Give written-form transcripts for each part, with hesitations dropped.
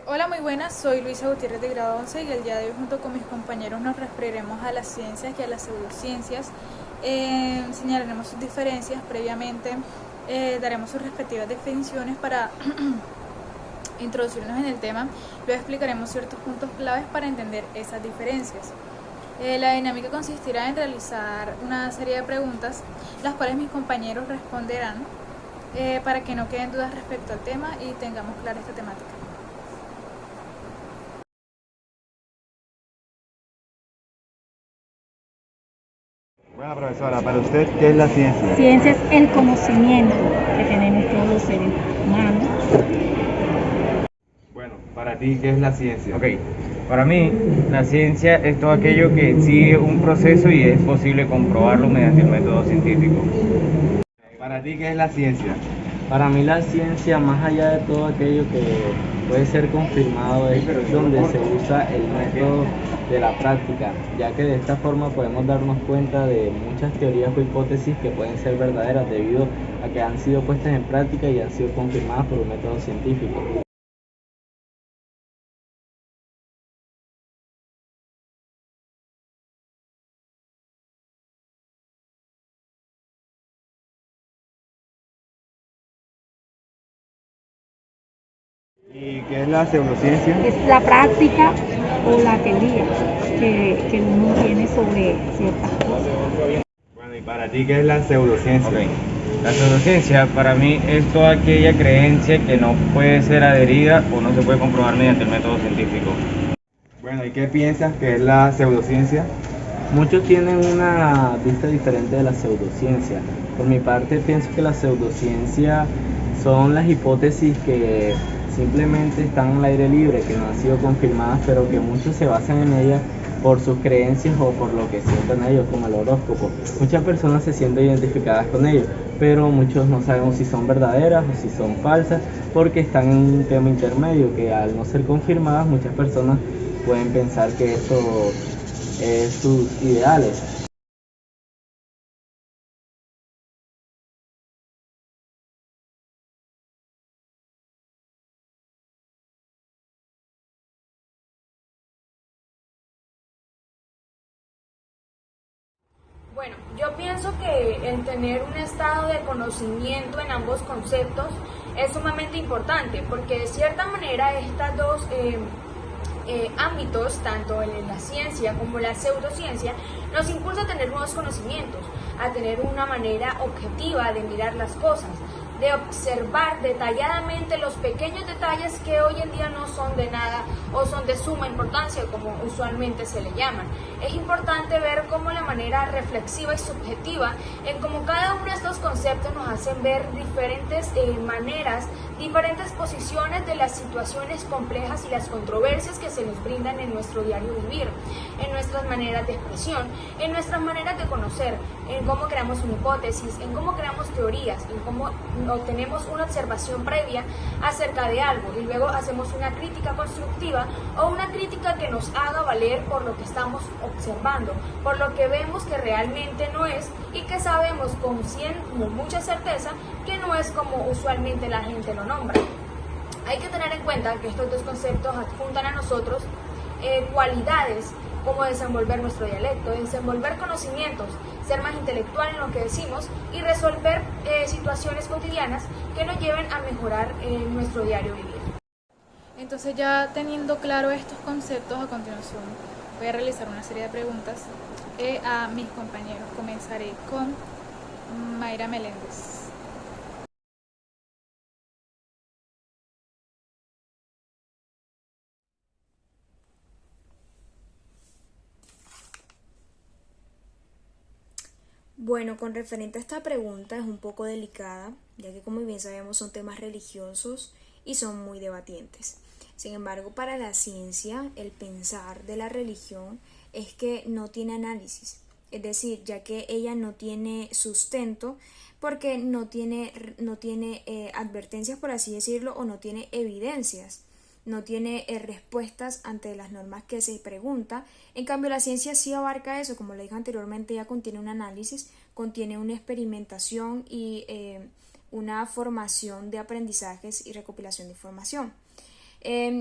Hola, muy buenas, soy Luisa Gutiérrez de grado 11 y el día de hoy junto con mis compañeros nos referiremos a las ciencias y a las pseudociencias. Señalaremos sus diferencias previamente, daremos sus respectivas definiciones para introducirnos en el tema, luego explicaremos ciertos puntos claves para entender esas diferencias. La dinámica consistirá en realizar una serie de preguntas, las cuales mis compañeros responderán para que no queden dudas respecto al tema y tengamos clara esta temática. Bueno, profesora, para usted, ¿qué es la ciencia? Ciencia es el conocimiento que tenemos todos los seres humanos. Bueno, para ti, ¿qué es la ciencia? Ok, para mí la ciencia es todo aquello que sigue un proceso y es posible comprobarlo mediante el método científico. Para ti, ¿qué es la ciencia? Para mí la ciencia, más allá de todo aquello que puede ser confirmado, es donde se usa el método de la práctica, ya que de esta forma podemos darnos cuenta de muchas teorías o hipótesis que pueden ser verdaderas debido a que han sido puestas en práctica y han sido confirmadas por un método científico. ¿Y qué es la pseudociencia? Es la práctica o la teoría que uno tiene sobre ciertas cosas. Bueno, ¿y para ti, qué es la pseudociencia? Ok, la pseudociencia para mí es toda aquella creencia que no puede ser adherida o no se puede comprobar mediante el método científico. Bueno, ¿y qué piensas que es la pseudociencia? Muchos tienen una vista diferente de la pseudociencia. Por mi parte, pienso que la pseudociencia son las hipótesis que simplemente están al aire libre, que no han sido confirmadas, pero que muchos se basan en ellas por sus creencias o por lo que sienten ellos, como el horóscopo. Muchas personas se sienten identificadas con ellos, pero muchos no sabemos si son verdaderas o si son falsas, porque están en un tema intermedio que al no ser confirmadas, muchas personas pueden pensar que esto es sus ideales. Bueno, yo pienso que el tener un estado de conocimiento en ambos conceptos es sumamente importante porque de cierta manera estas dos ámbitos, tanto en la ciencia como la pseudociencia, nos impulsa a tener nuevos conocimientos, a tener una manera objetiva de mirar las cosas, de observar detalladamente los pequeños detalles que hoy en día no son de nada o son de suma importancia, como usualmente se le llaman. Es importante ver cómo la manera reflexiva y subjetiva en cómo cada uno de estos conceptos nos hacen ver diferentes maneras, diferentes posiciones de las situaciones complejas y las controversias que se nos brindan en nuestro diario vivir, en nuestras maneras de expresión, en nuestras maneras de conocer, en cómo creamos una hipótesis, en cómo creamos teorías, en cómo tenemos una observación previa acerca de algo y luego hacemos una crítica constructiva o una crítica que nos haga valer por lo que estamos observando, por lo que vemos que realmente no es y que sabemos con mucha certeza que no es como usualmente la gente lo nombra. Hay que tener en cuenta que estos dos conceptos adjuntan a nosotros cualidades como desenvolver nuestro dialecto, desenvolver conocimientos, ser más intelectual en lo que decimos y resolver situaciones cotidianas que nos lleven a mejorar nuestro diario vivir. Entonces, ya teniendo claro estos conceptos, a continuación voy a realizar una serie de preguntas a mis compañeros. Comenzaré con Mayra Meléndez. Bueno, con referente a esta pregunta es un poco delicada, ya que como bien sabemos son temas religiosos y son muy debatientes. Sin embargo, para la ciencia, el pensar de la religión es que no tiene análisis, es decir, ya que ella no tiene sustento porque no tiene advertencias, por así decirlo, o no tiene evidencias, no tiene respuestas ante las normas que se pregunta. En cambio, la ciencia sí abarca eso, como le dije anteriormente, ya contiene un análisis, contiene una experimentación y una formación de aprendizajes y recopilación de información.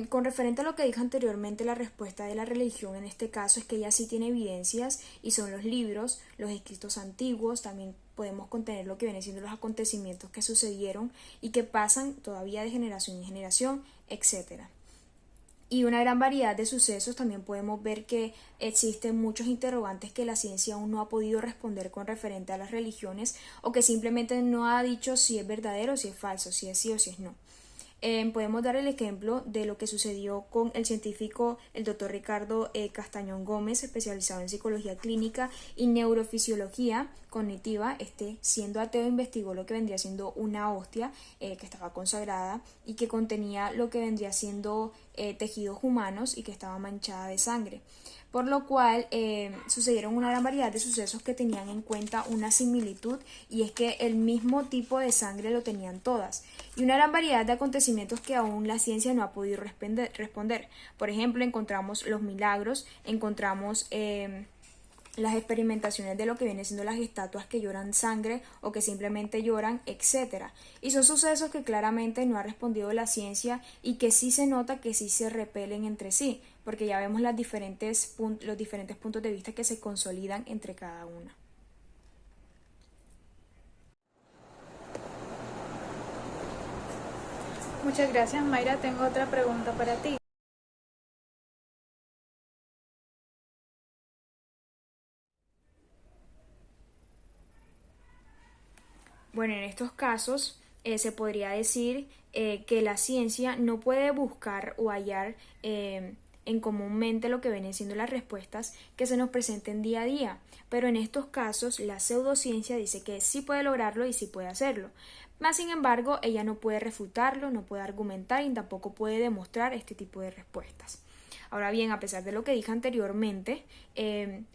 Con referente a lo que dije anteriormente, la respuesta de la religión en este caso es que ella sí tiene evidencias y son los libros, los escritos antiguos, también podemos contener lo que viene siendo los acontecimientos que sucedieron y que pasan todavía de generación en generación, etcétera. Y una gran variedad de sucesos. También podemos ver que existen muchos interrogantes que la ciencia aún no ha podido responder con referente a las religiones, o que simplemente no ha dicho si es verdadero o si es falso, si es sí o si es no. Podemos dar el ejemplo de lo que sucedió con el científico, el doctor Ricardo Castañón Gómez, especializado en psicología clínica y neurofisiología cognitiva. Siendo ateo, investigó lo que vendría siendo una hostia que estaba consagrada y que contenía lo que vendría siendo tejidos humanos y que estaba manchada de sangre. Por lo cual sucedieron una gran variedad de sucesos que tenían en cuenta una similitud, y es que el mismo tipo de sangre lo tenían todas, y una gran variedad de acontecimientos que aún la ciencia no ha podido responder. Por ejemplo, encontramos los milagros, encontramos las experimentaciones de lo que viene siendo las estatuas que lloran sangre o que simplemente lloran, etc. Y son sucesos que claramente no ha respondido la ciencia y que sí se nota que sí se repelen entre sí, porque ya vemos los diferentes puntos de vista que se consolidan entre cada una. Muchas gracias, Mayra. Tengo otra pregunta para ti. Bueno, en estos casos se podría decir que la ciencia no puede buscar o hallar en comúnmente lo que vienen siendo las respuestas que se nos presenten día a día, pero en estos casos la pseudociencia dice que sí puede lograrlo y sí puede hacerlo. Más sin embargo, ella no puede refutarlo, no puede argumentar y tampoco puede demostrar este tipo de respuestas. Ahora bien, a pesar de lo que dije anteriormente,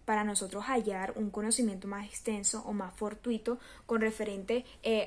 para nosotros hallar un conocimiento más extenso o más fortuito con referente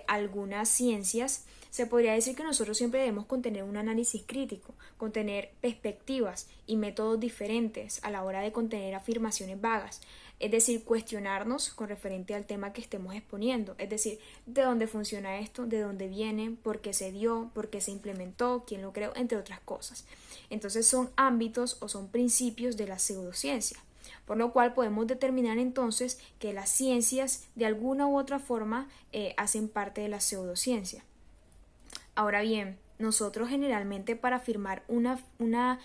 a algunas ciencias, se podría decir que nosotros siempre debemos contener un análisis crítico, contener perspectivas y métodos diferentes a la hora de contener afirmaciones vagas. Es decir, cuestionarnos con referente al tema que estemos exponiendo. Es decir, ¿de dónde funciona esto? ¿De dónde viene? ¿Por qué se dio? ¿Por qué se implementó? ¿Quién lo creó? Entre otras cosas. Entonces son ámbitos o son principios de la pseudociencia. Por lo cual podemos determinar entonces que las ciencias de alguna u otra forma hacen parte de la pseudociencia. Ahora bien, nosotros generalmente para afirmar una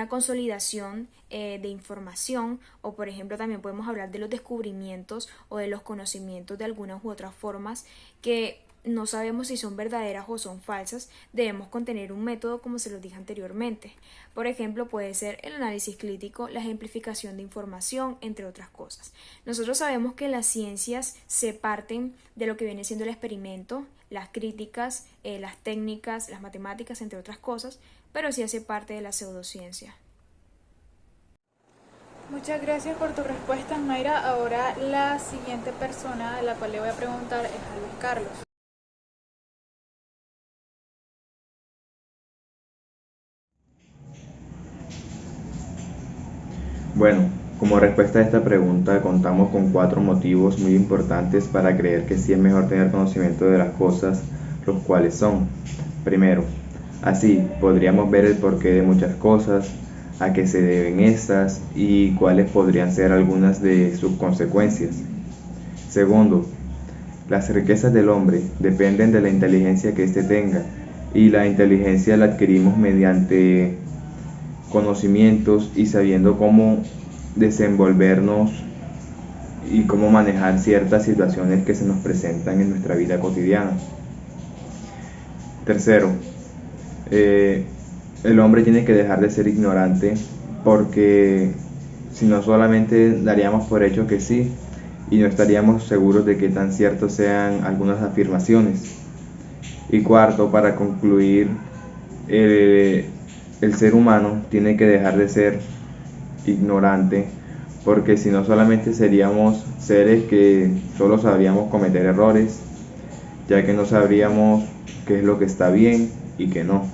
consolidación de información, o por ejemplo también podemos hablar de los descubrimientos o de los conocimientos de algunas u otras formas que no sabemos si son verdaderas o son falsas, debemos contener un método como se los dije anteriormente. Por ejemplo, puede ser el análisis crítico, la ejemplificación de información, entre otras cosas. Nosotros sabemos que las ciencias se parten de lo que viene siendo el experimento, las críticas, las técnicas, las matemáticas, entre otras cosas, pero sí hace parte de la pseudociencia. Muchas gracias por tu respuesta, Mayra. Ahora la siguiente persona a la cual le voy a preguntar es a Luis Carlos. Bueno, como respuesta a esta pregunta contamos con 4 motivos muy importantes para creer que sí es mejor tener conocimiento de las cosas, los cuales son: primero, así podríamos ver el porqué de muchas cosas, a qué se deben estas y cuáles podrían ser algunas de sus consecuencias. Segundo, las riquezas del hombre dependen de la inteligencia que éste tenga, y la inteligencia la adquirimos mediante conocimientos y sabiendo cómo desenvolvernos y cómo manejar ciertas situaciones que se nos presentan en nuestra vida cotidiana. Tercero, el hombre tiene que dejar de ser ignorante, porque si no solamente daríamos por hecho que sí y no estaríamos seguros de qué tan ciertos sean algunas afirmaciones. Y cuarto, para concluir, el ser humano tiene que dejar de ser ignorante, porque si no solamente seríamos seres que solo sabríamos cometer errores, ya que no sabríamos qué es lo que está bien y qué no.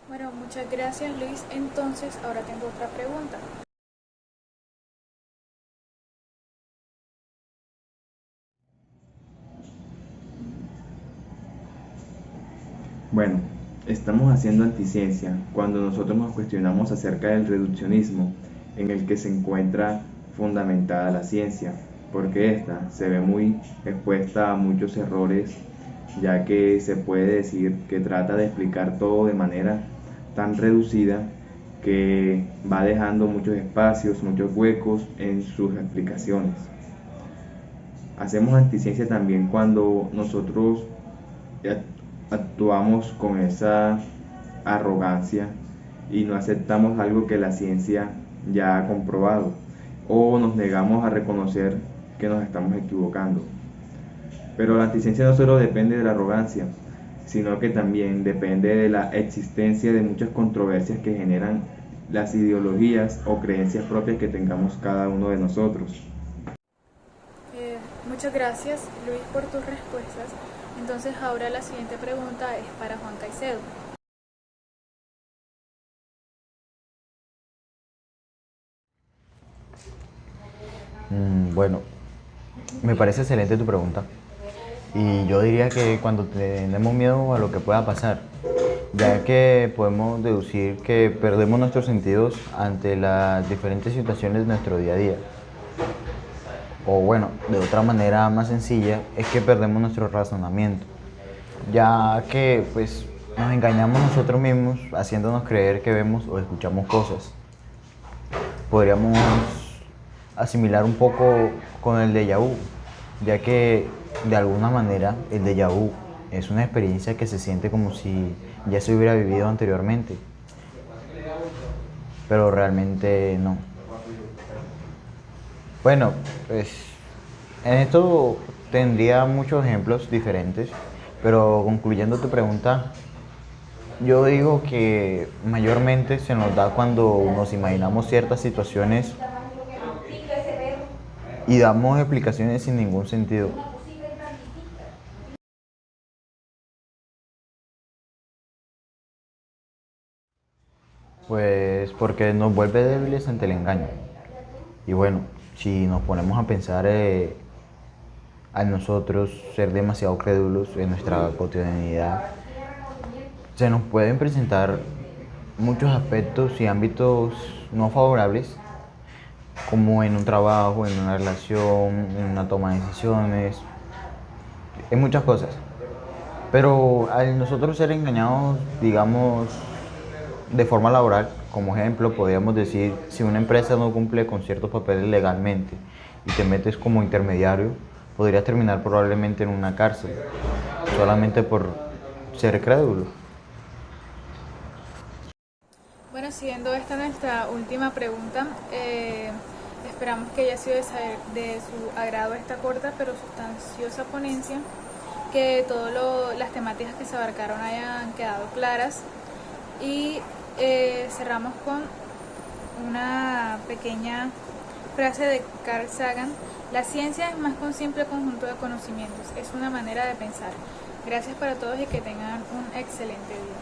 Bueno, muchas gracias, Luis. Entonces, ahora tengo otra pregunta. Bueno, Estamos haciendo anticiencia cuando nosotros nos cuestionamos acerca del reduccionismo en el que se encuentra fundamentada la ciencia, porque ésta se ve muy expuesta a muchos errores, ya que se puede decir que trata de explicar todo de manera tan reducida que va dejando muchos espacios, muchos huecos en sus explicaciones. Hacemos anticiencia también cuando nosotros actuamos con esa arrogancia y no aceptamos algo que la ciencia ya ha comprobado o nos negamos a reconocer que nos estamos equivocando. Pero la anticiencia no solo depende de la arrogancia, sino que también depende de la existencia de muchas controversias que generan las ideologías o creencias propias que tengamos cada uno de nosotros. Muchas gracias, Luis, por tus respuestas. Entonces ahora la siguiente pregunta es para Juan Caicedo. Bueno, me parece excelente tu pregunta. Y yo diría que cuando tenemos miedo a lo que pueda pasar, ya que podemos deducir que perdemos nuestros sentidos ante las diferentes situaciones de nuestro día a día. O bueno, de otra manera más sencilla, es que perdemos nuestro razonamiento, ya que pues nos engañamos nosotros mismos haciéndonos creer que vemos o escuchamos cosas. Podríamos asimilar un poco con el déjà vu, ya que de alguna manera el déjà vu es una experiencia que se siente como si ya se hubiera vivido anteriormente, pero realmente no. Bueno, pues en esto tendría muchos ejemplos diferentes, pero concluyendo tu pregunta, yo digo que mayormente se nos da cuando nos imaginamos ciertas situaciones y damos explicaciones sin ningún sentido. Pues porque nos vuelve débiles ante el engaño. Y bueno, si nos ponemos a pensar a nosotros ser demasiado crédulos en nuestra cotidianidad, se nos pueden presentar muchos aspectos y ámbitos no favorables, como en un trabajo, en una relación, en una toma de decisiones, en muchas cosas. Pero al nosotros ser engañados, digamos, de forma laboral, como ejemplo, podríamos decir, si una empresa no cumple con ciertos papeles legalmente y te metes como intermediario, podrías terminar probablemente en una cárcel, solamente por ser crédulo. Bueno, siguiendo esta nuestra última pregunta, esperamos que haya sido de su agrado esta corta pero sustanciosa ponencia, que todas las temáticas que se abarcaron hayan quedado claras y cerramos con una pequeña frase de Carl Sagan: la ciencia es más que un simple conjunto de conocimientos, es una manera de pensar. Gracias para todos y que tengan un excelente día.